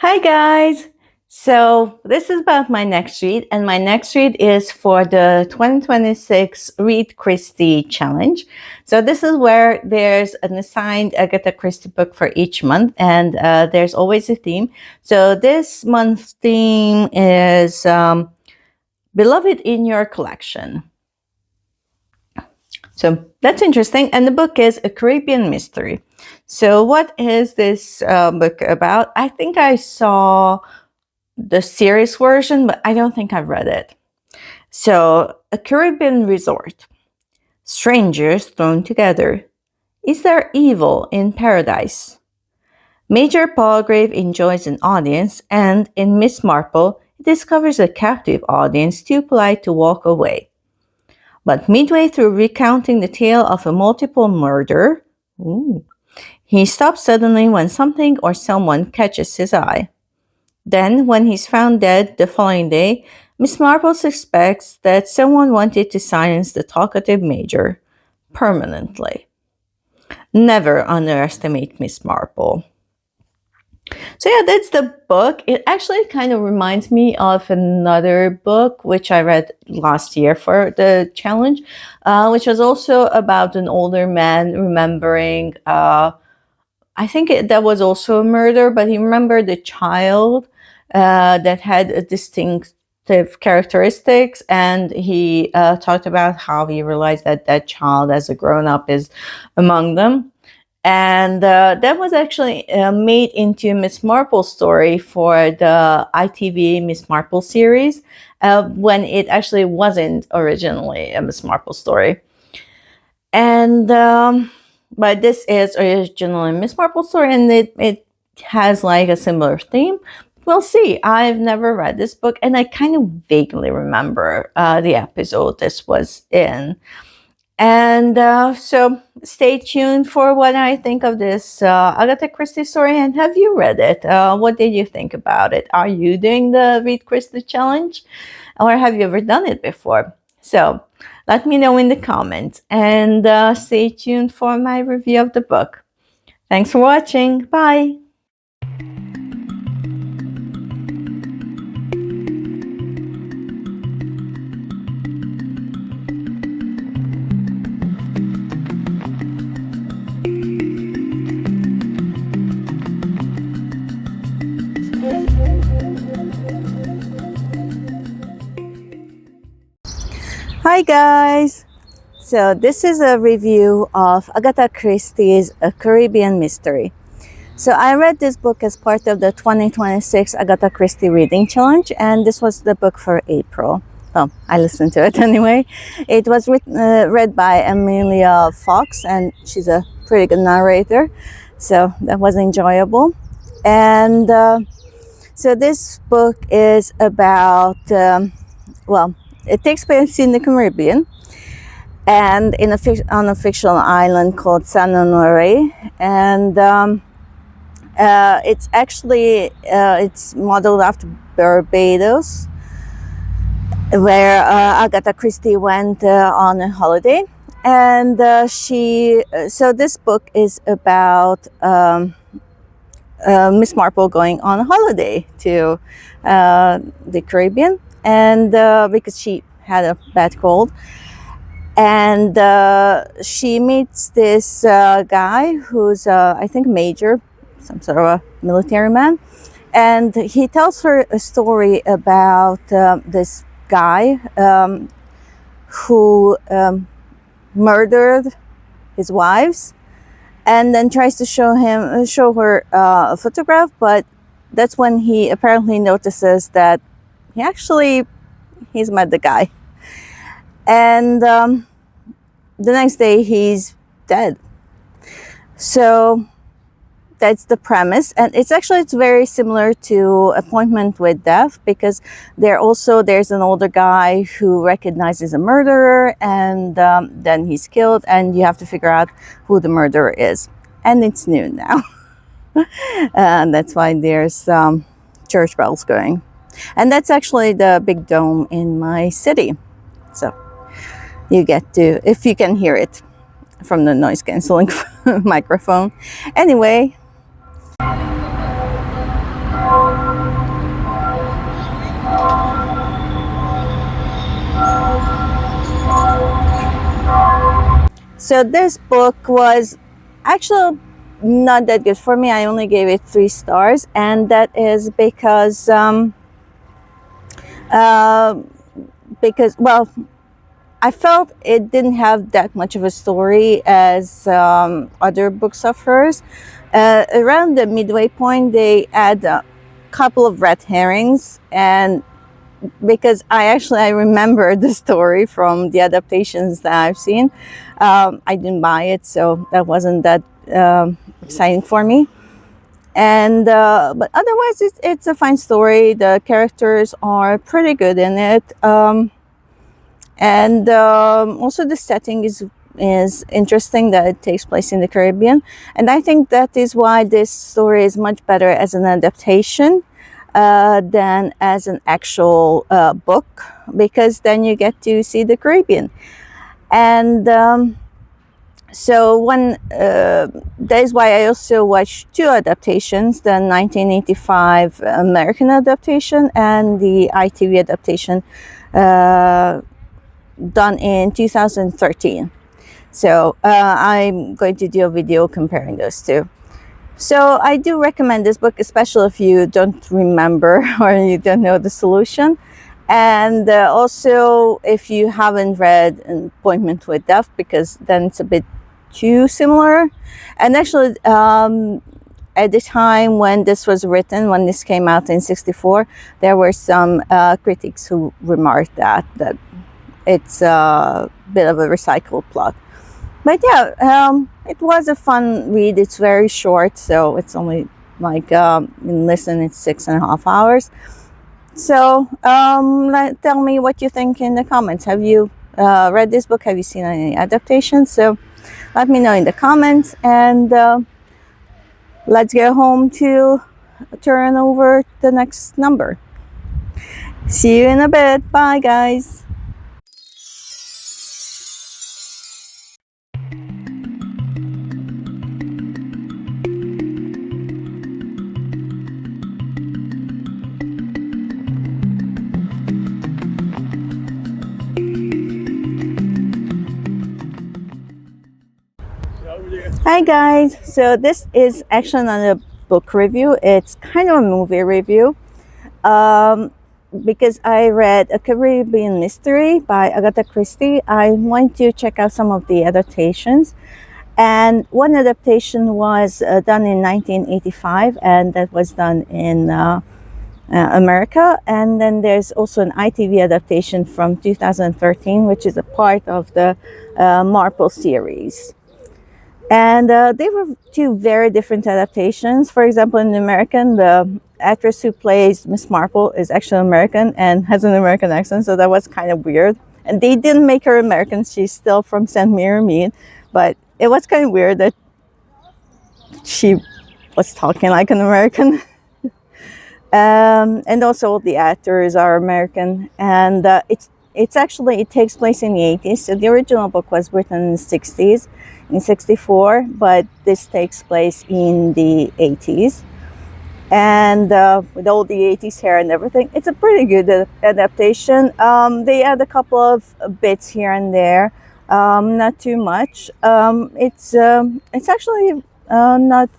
Hi guys! So this is about my next read, and my next read is for the 2026 Read Christie Challenge. So this is where there's an assigned Agatha Christie book for each month, and there's always a theme. So this month's theme is Beloved in Your Collection. So that's interesting. And the book is A Caribbean Mystery. So what is this book about? I think I saw the series version, but I don't think I've read it. So, a Caribbean resort. Strangers thrown together. Is there evil in paradise? Major Palgrave enjoys an audience, and in Miss Marple, he discovers a captive audience too polite to walk away. But midway through recounting the tale of a multiple murder, he stops suddenly when something or someone catches his eye. Then, when he's found dead the following day, Miss Marple suspects that someone wanted to silence the talkative Major permanently. Never underestimate Miss Marple. So yeah, that's the book. It actually kind of reminds me of another book which I read last year for the challenge, which was also about an older man remembering, I think that was also a murder, but he remembered a child that had distinctive characteristics, and he talked about how he realized that that child as a grown-up is among them. And that was actually made into Miss Marple story for the ITV Miss Marple series, when it actually wasn't originally a Miss Marple story. And but this is originally Miss Marple story, and it has like a similar theme. We'll see. I've never read this book, and I kind of vaguely remember the episode this was in. And so stay tuned for what I think of this Agatha Christie story. And have you read it? What did you think about it? Are you doing the Read Christie challenge? Or have you ever done it before? So let me know in the comments. And stay tuned for my review of the book. Thanks for watching. Bye. Hi guys! So this is a review of Agatha Christie's A Caribbean Mystery. So I read this book as part of the 2026 Agatha Christie Reading Challenge, and this was the book for April. Well, I listened to it anyway. It was read by Amelia Fox, and she's a pretty good narrator, so that was enjoyable. And so this book is about, it takes place in the Caribbean, and on a fictional island called San Honore, and it's actually it's modeled after Barbados, where Agatha Christie went on a holiday, and so this book is about Miss Marple going on a holiday to the Caribbean, and because she had a bad cold, and she meets this guy who's I think major, some sort of a military man, and he tells her a story about this guy who murdered his wives, and then tries to show her a photograph, but that's when he apparently notices that he's met the guy, and the next day he's dead. So that's the premise, and it's very similar to Appointment with Death, because there's an older guy who recognizes a murderer, and then he's killed, and you have to figure out who the murderer is. And it's noon now. And that's why there's church bells going. And that's actually the big dome in my city. So you get to, if you can hear it from the noise canceling microphone. Anyway. So this book was actually not that good for me. I only gave it 3 stars, and that is uh, because well, I felt it didn't have that much of a story as other books of hers. Around the midway point, they add a couple of red herrings, and because I remember the story from the adaptations that I've seen, I didn't buy it, so that wasn't that exciting for me. And but otherwise, it's a fine story. The characters are pretty good in it. And also the setting is interesting, that it takes place in the Caribbean, and I think that is why this story is much better as an adaptation than as an actual book, because then you get to see the Caribbean. And so one that is why I also watched 2 adaptations: the 1985 American adaptation and the ITV adaptation done in 2013. So I'm going to do a video comparing those two. So I do recommend this book, especially if you don't remember or you don't know the solution. And also if you haven't read An Appointment with Death, because then it's a bit too similar. And actually, at the time when this was written, when this came out in 1964, there were some critics who remarked that it's a bit of a recycled plot. But yeah, it was a fun read. It's very short, so it's only like in listen, it's 6.5 hours. So tell me what you think in the comments. Have you read this book? Have you seen any adaptations? So let me know in the comments, and let's go home to turn over the next number. See you in a bit. Bye, guys. Hi guys, so this is actually not a book review, it's kind of a movie review, because I read A Caribbean Mystery by Agatha Christie. I want to check out some of the adaptations, and one adaptation was done in 1985, and that was done in America, and then there's also an ITV adaptation from 2013, which is a part of the Marple series. And they were 2 very different adaptations. For example, in the American, the actress who plays Miss Marple is actually American and has an American accent, so that was kind of weird. And they didn't make her American, she's still from St. Mary, but it was kind of weird that she was talking like an American. And also the actors are American, and it takes place in the 80s. So the original book was written in the 60s, in 64, but this takes place in the 80s, and with all the 80s hair and everything, it's a pretty good adaptation. They add a couple of bits here and there, not too much. It's actually not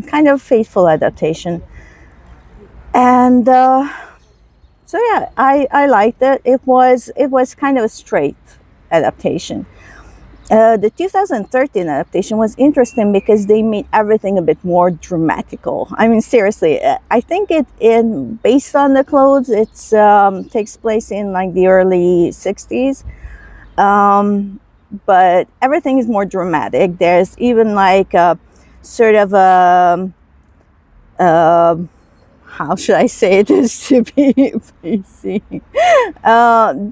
kind of faithful adaptation. And so yeah, I liked it. It was kind of a straight adaptation. The 2013 adaptation was interesting because they made everything a bit more dramatical. I mean, seriously, I think based on the clothes, it's takes place in like the early 60s. But everything is more dramatic. There's even like a sort of a how should I say this to be PC?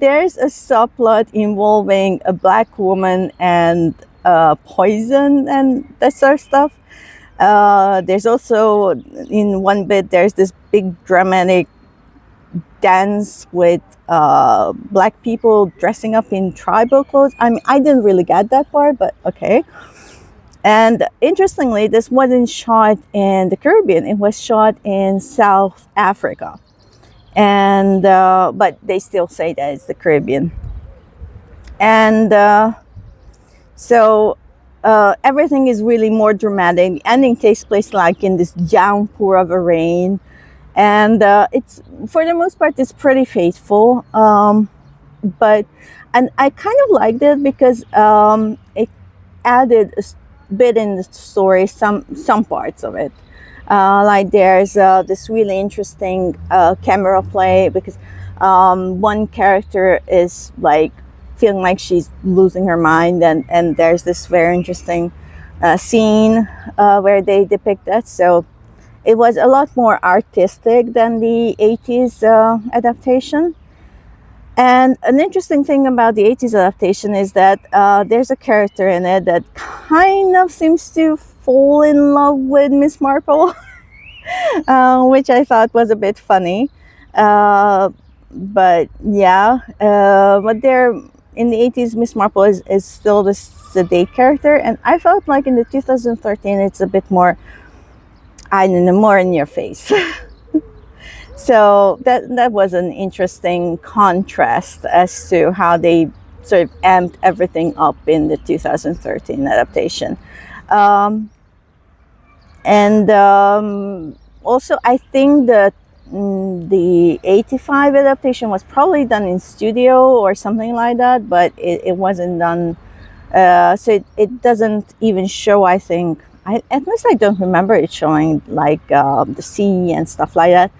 There's a subplot involving a black woman and poison and that sort of stuff. There's also, in one bit, there's this big dramatic dance with black people dressing up in tribal clothes. I mean, I didn't really get that part, but okay. And interestingly, this wasn't shot in the Caribbean. It was shot in South Africa. And but they still say that it's the Caribbean. And So everything is really more dramatic. The ending takes place like in this downpour of a rain, and it's, for the most part, it's pretty faithful. But and I kind of liked it because it added a bit in the story, some parts of it. Like there's this really interesting camera play because one character is like feeling like she's losing her mind, and there's this very interesting scene where they depict that. So it was a lot more artistic than the 80s adaptation. And an interesting thing about the 80s adaptation is that there's a character in it that kind of seems to fall in love with Miss Marple, which I thought was a bit funny. But yeah, but there in the 80s, Miss Marple is still this sedate character, and I felt like in the 2013 it's a bit more, I don't know, more in your face. So that was an interesting contrast as to how they sort of amped everything up in the 2013 adaptation. Um, and also, I think that the 85 adaptation was probably done in studio or something like that, but it wasn't done. So it doesn't even show, I think. At least I don't remember it showing like the sea and stuff like that.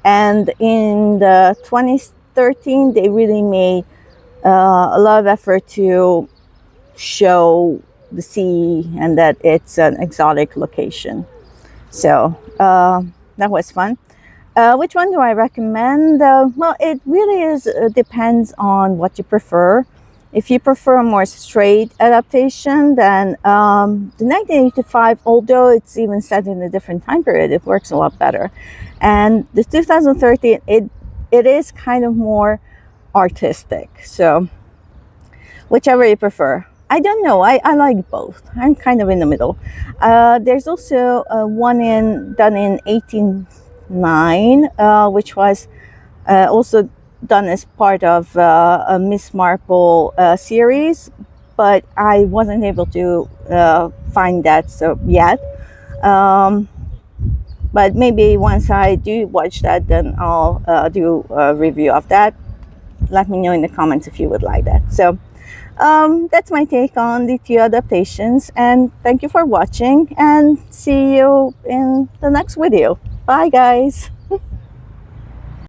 And in the 2013, they really made a lot of effort to show the sea and that it's an exotic location. So that was fun. Which one do I recommend? Well, it really is depends on what you prefer. If you prefer a more straight adaptation, then the 1985, although it's even set in a different time period, it works a lot better. And the 2013, it is kind of more artistic. So whichever you prefer. I don't know. I like both. I'm kind of in the middle. There's also one done in 1809, which was also done as part of a Miss Marple series, but I wasn't able to find that so yet. Um, but maybe once I do watch that, then I'll do a review of that. Let me know in the comments if you would like that. So that's my take on the two adaptations, and thank you for watching, and see you in the next video. Bye guys.